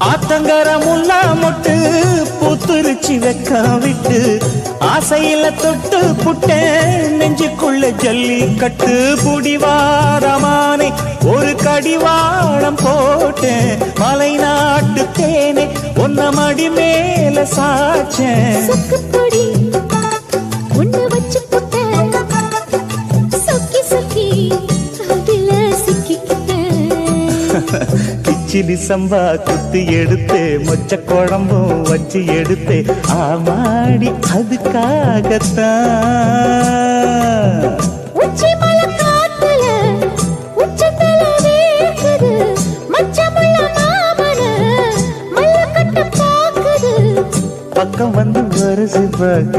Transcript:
ஆத்தங்கரமுல்லா மொட்டு பூத்துருச்சி வெக்க விட்டு ஆசையில தொட்டு புட்டேன் நெஞ்சுக்குள்ள ஜல்லி கட்டு புடிவாரமானே ஒரு கடிவாளம் போட்டேன் மலை நாட்டு தேனே ஒன்ன மடி மேல சாச்சேன் கிச்சிலி சம்பா குத்தி எடுத்து மொச்ச குழம்பும் வச்சு எடுத்து ஆமாடி அதுக்காகத்தான் பக்கம் வந்து வருது பக்க